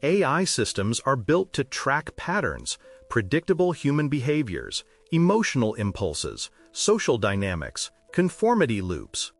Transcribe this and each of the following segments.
AI systems are built to track patterns, predictable human behaviors, emotional impulses, social dynamics, conformity loops.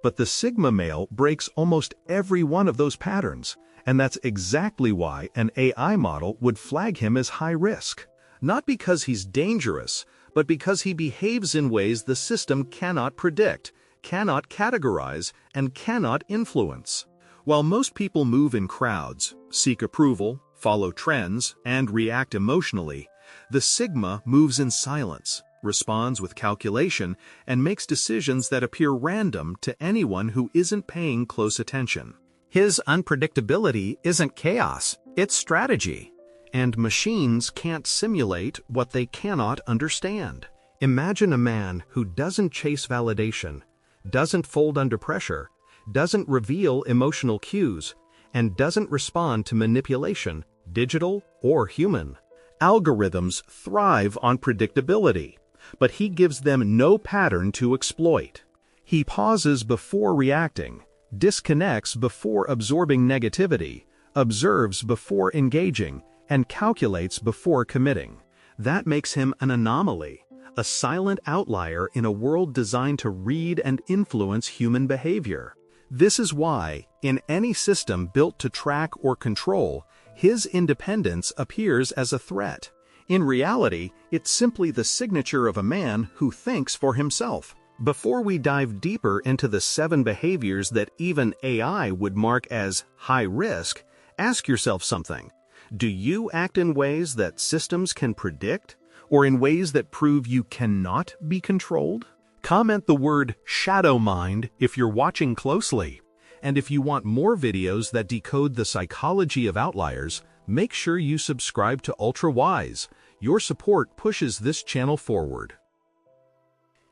But the Sigma male breaks almost every one of those patterns, and that's exactly why an AI model would flag him as high risk. Not because he's dangerous, but because he behaves in ways the system cannot predict, cannot categorize, and cannot influence. While most people move in crowds, seek approval, follow trends, and react emotionally, the Sigma moves in silence, responds with calculation, and makes decisions that appear random to anyone who isn't paying close attention. His unpredictability isn't chaos, it's strategy. And machines can't simulate what they cannot understand. Imagine a man who doesn't chase validation, doesn't fold under pressure, doesn't reveal emotional cues, and doesn't respond to manipulation, digital or human. Algorithms thrive on predictability, but he gives them no pattern to exploit. He pauses before reacting, disconnects before absorbing negativity, observes before engaging, and calculates before committing. That makes him an anomaly, a silent outlier in a world designed to read and influence human behavior. This is why, in any system built to track or control, his independence appears as a threat. In reality, it's simply the signature of a man who thinks for himself. Before we dive deeper into the 7 behaviors that even AI would mark as high risk, ask yourself something. Do you act in ways that systems can predict, or in ways that prove you cannot be controlled? Comment the word shadow mind if you're watching closely. And if you want more videos that decode the psychology of outliers, make sure you subscribe to Ultra Wise. Your support pushes this channel forward.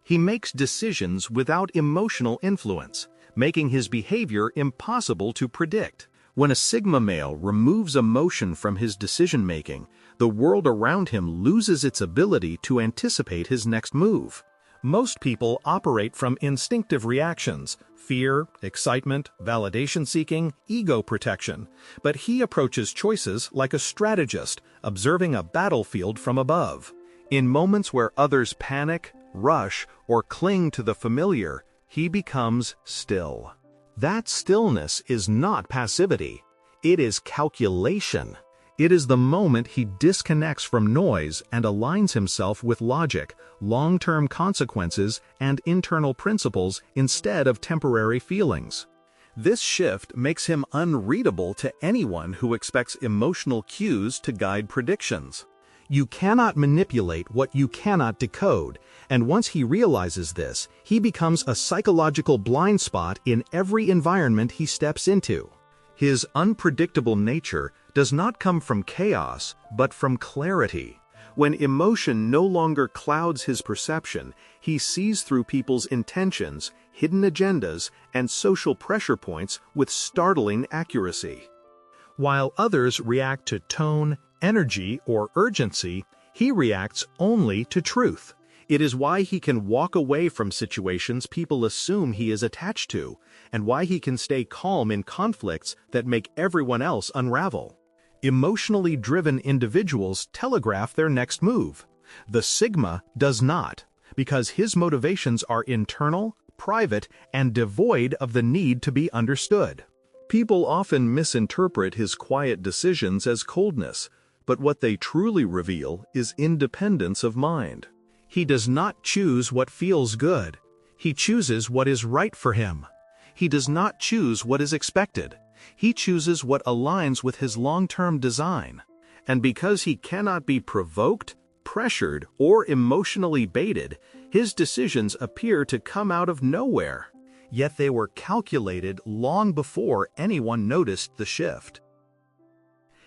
He makes decisions without emotional influence, making his behavior impossible to predict. When a Sigma male removes emotion from his decision-making, the world around him loses its ability to anticipate his next move. Most people operate from instinctive reactions, fear, excitement, validation-seeking, ego protection, but he approaches choices like a strategist, observing a battlefield from above. In moments where others panic, rush, or cling to the familiar, he becomes still. That stillness is not passivity. It is calculation. It is the moment he disconnects from noise and aligns himself with logic, long-term consequences, and internal principles instead of temporary feelings. This shift makes him unreadable to anyone who expects emotional cues to guide predictions. You cannot manipulate what you cannot decode, and once he realizes this, he becomes a psychological blind spot in every environment he steps into. His unpredictable nature does not come from chaos, but from clarity. When emotion no longer clouds his perception, he sees through people's intentions, hidden agendas, and social pressure points with startling accuracy. While others react to tone, energy, or urgency, he reacts only to truth. It is why he can walk away from situations people assume he is attached to, and why he can stay calm in conflicts that make everyone else unravel. Emotionally driven individuals telegraph their next move. The Sigma does not, because his motivations are internal, private, and devoid of the need to be understood. People often misinterpret his quiet decisions as coldness, but what they truly reveal is independence of mind. He does not choose what feels good. He chooses what is right for him. He does not choose what is expected. He chooses what aligns with his long-term design. And because he cannot be provoked, pressured, or emotionally baited, his decisions appear to come out of nowhere. Yet they were calculated long before anyone noticed the shift.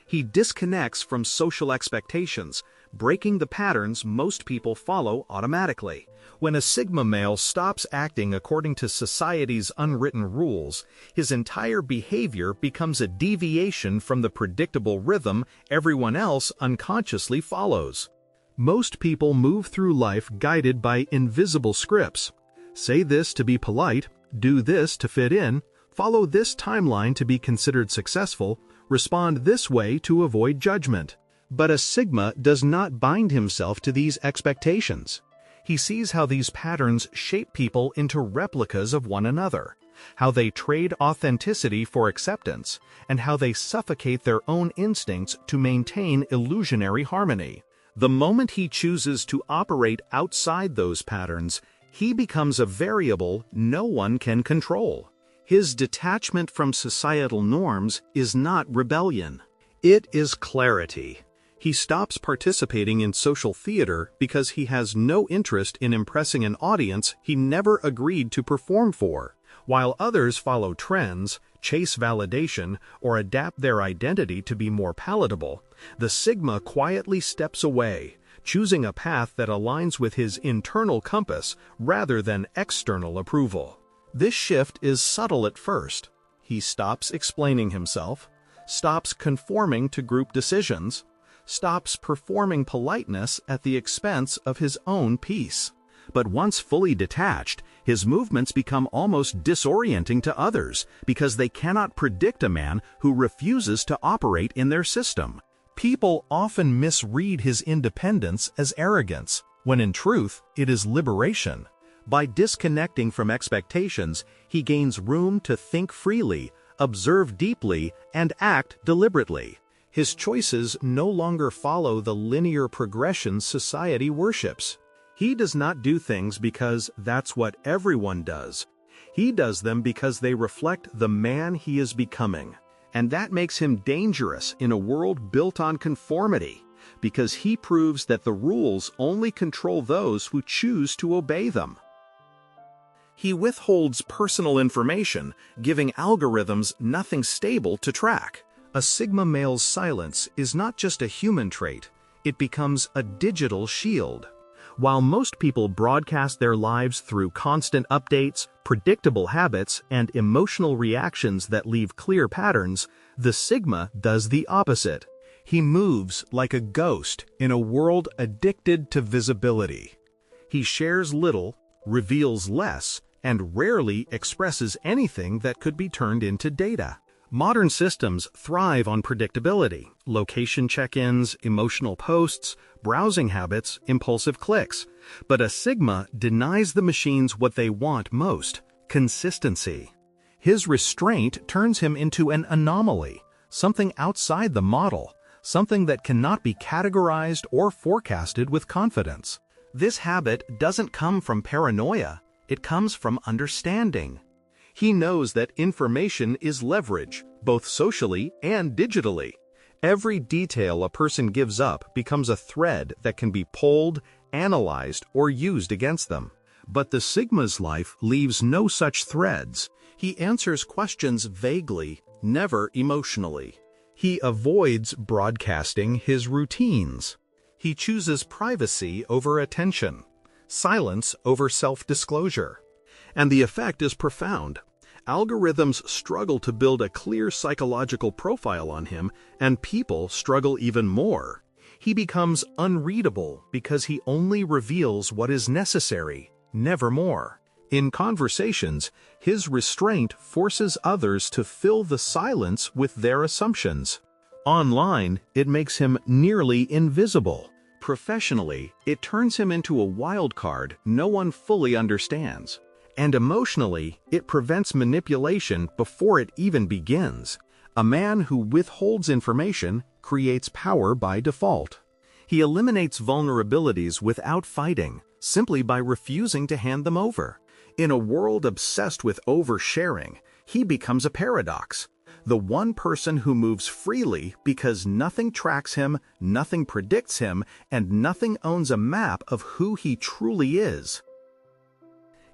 He disconnects from social expectations, breaking the patterns most people follow automatically. When a Sigma male stops acting according to society's unwritten rules, his entire behavior becomes a deviation from the predictable rhythm everyone else unconsciously follows. Most people move through life guided by invisible scripts. Say this to be polite, do this to fit in, follow this timeline to be considered successful, respond this way to avoid judgment. But a sigma does not bind himself to these expectations. He sees how these patterns shape people into replicas of one another, how they trade authenticity for acceptance, and how they suffocate their own instincts to maintain illusionary harmony. The moment he chooses to operate outside those patterns, he becomes a variable no one can control. His detachment from societal norms is not rebellion. It is clarity. He stops participating in social theater because he has no interest in impressing an audience he never agreed to perform for. While others follow trends, chase validation, or adapt their identity to be more palatable, the Sigma quietly steps away, choosing a path that aligns with his internal compass rather than external approval. This shift is subtle at first. He stops explaining himself, stops conforming to group decisions, stops performing politeness at the expense of his own peace. But once fully detached, his movements become almost disorienting to others because they cannot predict a man who refuses to operate in their system. People often misread his independence as arrogance, when in truth, it is liberation. By disconnecting from expectations, he gains room to think freely, observe deeply, and act deliberately. His choices no longer follow the linear progression society worships. He does not do things because that's what everyone does. He does them because they reflect the man he is becoming. And that makes him dangerous in a world built on conformity, because he proves that the rules only control those who choose to obey them. He withholds personal information, giving algorithms nothing stable to track. A Sigma male's silence is not just a human trait, it becomes a digital shield. While most people broadcast their lives through constant updates, predictable habits, and emotional reactions that leave clear patterns, the Sigma does the opposite. He moves like a ghost in a world addicted to visibility. He shares little, reveals less, and rarely expresses anything that could be turned into data. Modern systems thrive on predictability: location check-ins, emotional posts, browsing habits, impulsive clicks. But a Sigma denies the machines what they want most: consistency. His restraint turns him into an anomaly, something outside the model, something that cannot be categorized or forecasted with confidence. This habit doesn't come from paranoia, it comes from understanding. He knows that information is leverage, both socially and digitally. Every detail a person gives up becomes a thread that can be pulled, analyzed, or used against them. But the Sigma's life leaves no such threads. He answers questions vaguely, never emotionally. He avoids broadcasting his routines. He chooses privacy over attention, silence over self-disclosure. And the effect is profound. Algorithms struggle to build a clear psychological profile on him, and people struggle even more. He becomes unreadable because he only reveals what is necessary, never more. In conversations, his restraint forces others to fill the silence with their assumptions. Online, it makes him nearly invisible. Professionally, it turns him into a wild card no one fully understands. And emotionally, it prevents manipulation before it even begins. A man who withholds information creates power by default. He eliminates vulnerabilities without fighting, simply by refusing to hand them over. In a world obsessed with oversharing, he becomes a paradox. The one person who moves freely because nothing tracks him, nothing predicts him, and nothing owns a map of who he truly is.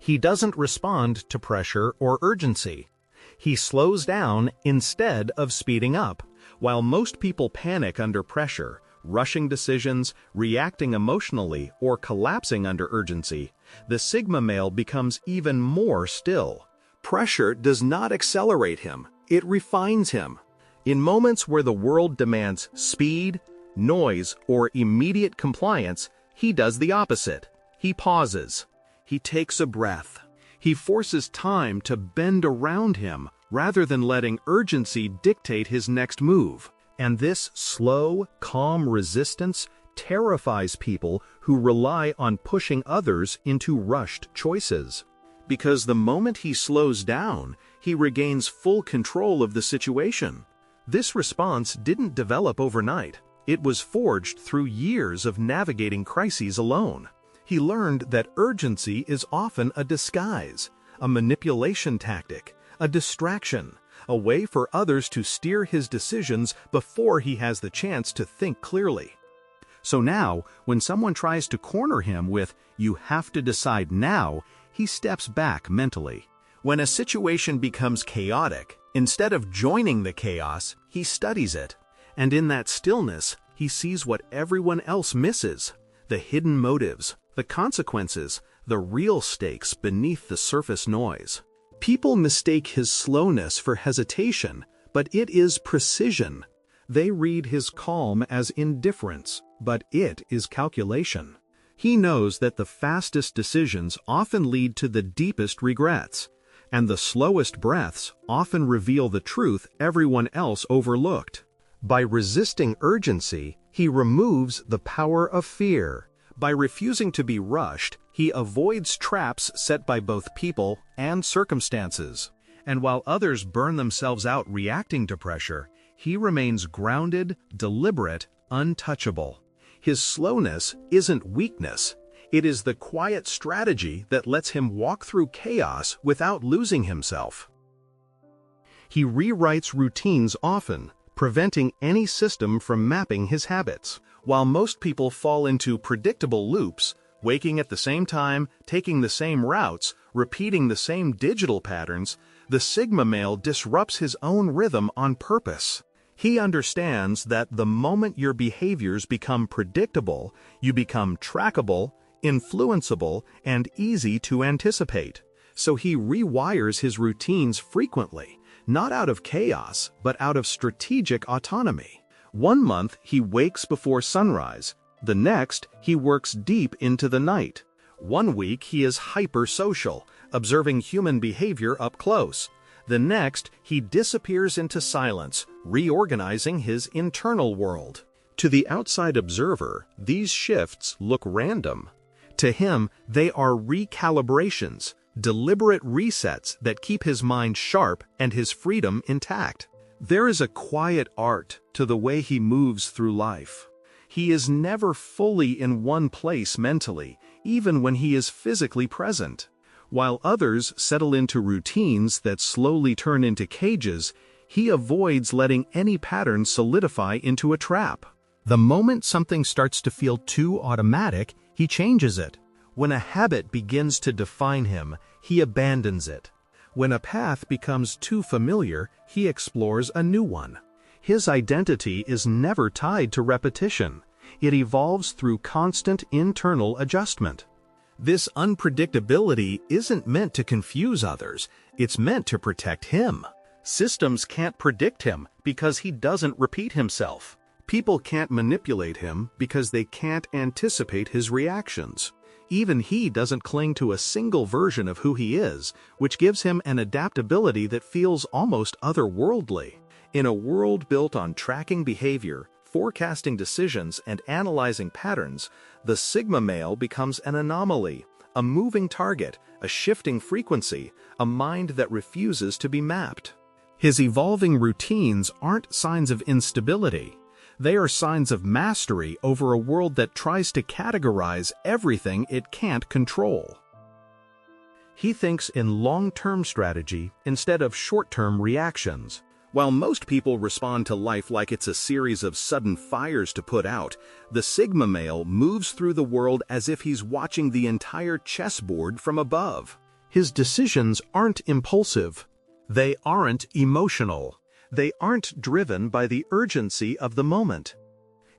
He doesn't respond to pressure or urgency. He slows down instead of speeding up. While most people panic under pressure, rushing decisions, reacting emotionally, or collapsing under urgency, the Sigma male becomes even more still. Pressure does not accelerate him, it refines him. In moments where the world demands speed, noise, or immediate compliance, he does the opposite. He pauses. He takes a breath. He forces time to bend around him, rather than letting urgency dictate his next move. And this slow, calm resistance terrifies people who rely on pushing others into rushed choices. Because the moment he slows down, he regains full control of the situation. This response didn't develop overnight. It was forged through years of navigating crises alone. He learned that urgency is often a disguise, a manipulation tactic, a distraction, a way for others to steer his decisions before he has the chance to think clearly. So now, when someone tries to corner him with, "You have to decide now," he steps back mentally. When a situation becomes chaotic, instead of joining the chaos, he studies it. And in that stillness, he sees what everyone else misses: the hidden motives, the consequences, the real stakes beneath the surface noise. People mistake his slowness for hesitation, but it is precision. They read his calm as indifference, but it is calculation. He knows that the fastest decisions often lead to the deepest regrets, and the slowest breaths often reveal the truth everyone else overlooked. By resisting urgency, he removes the power of fear. By refusing to be rushed, he avoids traps set by both people and circumstances. And while others burn themselves out reacting to pressure, he remains grounded, deliberate, untouchable. His slowness isn't weakness. It is the quiet strategy that lets him walk through chaos without losing himself. He rewrites routines often, preventing any system from mapping his habits. While most people fall into predictable loops, waking at the same time, taking the same routes, repeating the same digital patterns, the Sigma male disrupts his own rhythm on purpose. He understands that the moment your behaviors become predictable, you become trackable, influenceable, and easy to anticipate. So he rewires his routines frequently, not out of chaos, but out of strategic autonomy. One month he wakes before sunrise. The next, he works deep into the night. One week he is hyper-social, observing human behavior up close. The next, he disappears into silence, reorganizing his internal world. To the outside observer, these shifts look random. To him, they are recalibrations, deliberate resets that keep his mind sharp and his freedom intact. There is a quiet art to the way he moves through life. He is never fully in one place mentally, even when he is physically present. While others settle into routines that slowly turn into cages, he avoids letting any pattern solidify into a trap. The moment something starts to feel too automatic, he changes it. When a habit begins to define him, he abandons it. When a path becomes too familiar, he explores a new one. His identity is never tied to repetition. It evolves through constant internal adjustment. This unpredictability isn't meant to confuse others, it's meant to protect him. Systems can't predict him because he doesn't repeat himself. People can't manipulate him because they can't anticipate his reactions. Even he doesn't cling to a single version of who he is, which gives him an adaptability that feels almost otherworldly. In a world built on tracking behavior, forecasting decisions, and analyzing patterns, the Sigma male becomes an anomaly, a moving target, a shifting frequency, a mind that refuses to be mapped. His evolving routines aren't signs of instability. They are signs of mastery over a world that tries to categorize everything it can't control. He thinks in long-term strategy instead of short-term reactions. While most people respond to life like it's a series of sudden fires to put out, the Sigma male moves through the world as if he's watching the entire chessboard from above. His decisions aren't impulsive. They aren't emotional. They aren't driven by the urgency of the moment.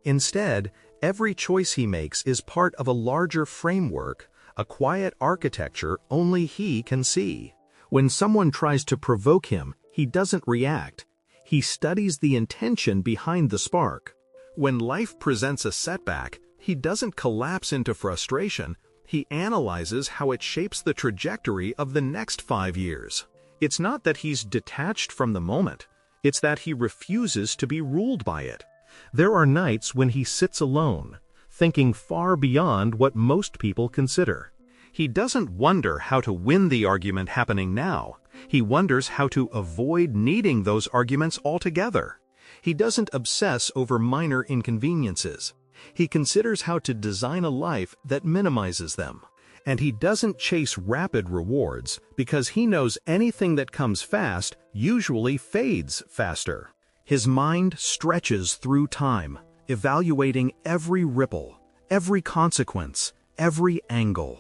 Instead, every choice he makes is part of a larger framework, a quiet architecture only he can see. When someone tries to provoke him, he doesn't react. He studies the intention behind the spark. When life presents a setback, he doesn't collapse into frustration. He analyzes how it shapes the trajectory of the next 5 years. It's not that he's detached from the moment, it's that he refuses to be ruled by it. There are nights when he sits alone, thinking far beyond what most people consider. He doesn't wonder how to win the argument happening now. He wonders how to avoid needing those arguments altogether. He doesn't obsess over minor inconveniences. He considers how to design a life that minimizes them. And he doesn't chase rapid rewards because he knows anything that comes fast usually fades faster. His mind stretches through time, evaluating every ripple, every consequence, every angle.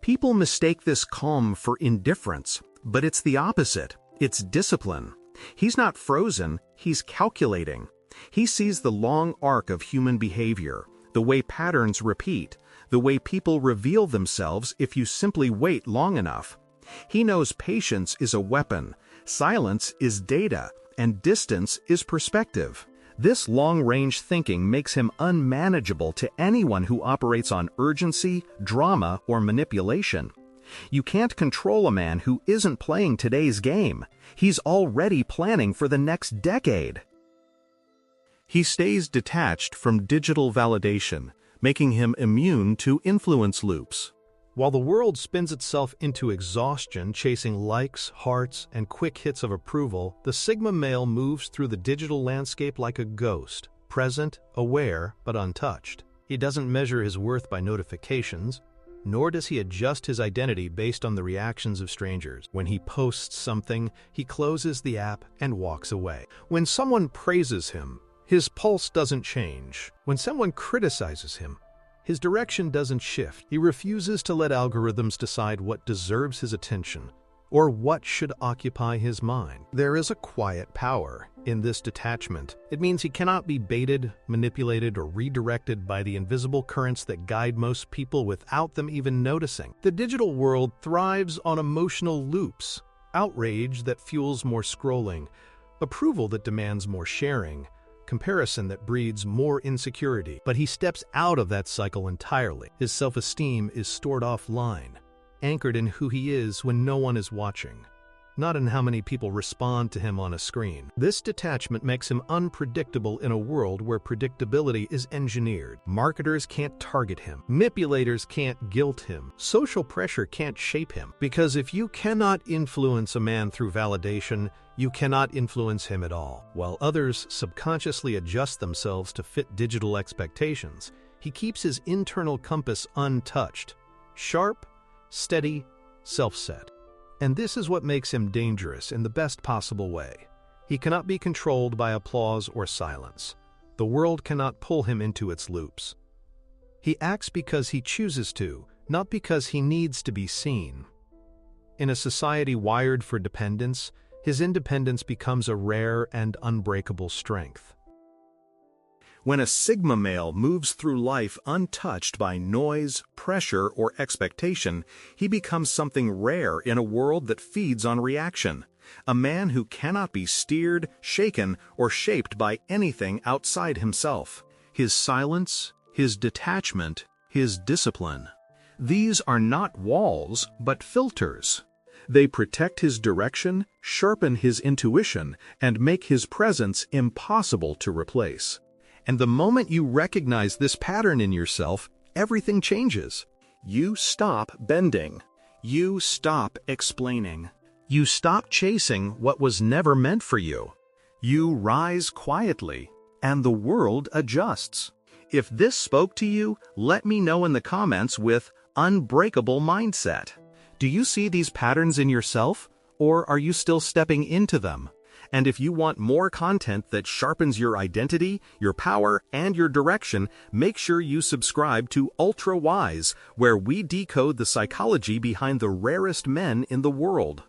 People mistake this calm for indifference, but it's the opposite. It's discipline. He's not frozen, he's calculating. He sees the long arc of human behavior, the way patterns repeat, the way people reveal themselves if you simply wait long enough. He knows patience is a weapon, silence is data, and distance is perspective. This long-range thinking makes him unmanageable to anyone who operates on urgency, drama, or manipulation. You can't control a man who isn't playing today's game. He's already planning for the next decade. He stays detached from digital validation, making him immune to influence loops. While the world spins itself into exhaustion chasing likes, hearts, and quick hits of approval, the Sigma male moves through the digital landscape like a ghost, present, aware, but untouched. He doesn't measure his worth by notifications, nor does he adjust his identity based on the reactions of strangers. When he posts something, he closes the app and walks away. When someone praises him, his pulse doesn't change. When someone criticizes him, his direction doesn't shift. He refuses to let algorithms decide what deserves his attention or what should occupy his mind. There is a quiet power in this detachment. It means he cannot be baited, manipulated, or redirected by the invisible currents that guide most people without them even noticing. The digital world thrives on emotional loops, outrage that fuels more scrolling, approval that demands more sharing, comparison that breeds more insecurity. But he steps out of that cycle entirely. His self-esteem is stored offline, anchored in who he is when no one is watching, not in how many people respond to him on a screen. This detachment makes him unpredictable in a world where predictability is engineered. Marketers can't target him. Manipulators can't guilt him. Social pressure can't shape him. Because if you cannot influence a man through validation, you cannot influence him at all. While others subconsciously adjust themselves to fit digital expectations, he keeps his internal compass untouched, sharp, steady, self-set. And this is what makes him dangerous in the best possible way. He cannot be controlled by applause or silence. The world cannot pull him into its loops. He acts because he chooses to, not because he needs to be seen. In a society wired for dependence, his independence becomes a rare and unbreakable strength. When a Sigma male moves through life untouched by noise, pressure, or expectation, he becomes something rare in a world that feeds on reaction. A man who cannot be steered, shaken, or shaped by anything outside himself. His silence, his detachment, his discipline. These are not walls, but filters. They protect his direction, sharpen his intuition, and make his presence impossible to replace. And the moment you recognize this pattern in yourself, everything changes. You stop bending. You stop explaining. You stop chasing what was never meant for you. You rise quietly, and the world adjusts. If this spoke to you, let me know in the comments with unbreakable mindset. Do you see these patterns in yourself, or are you still stepping into them? And if you want more content that sharpens your identity, your power, and your direction, make sure you subscribe to Ultra Wise, where we decode the psychology behind the rarest men in the world.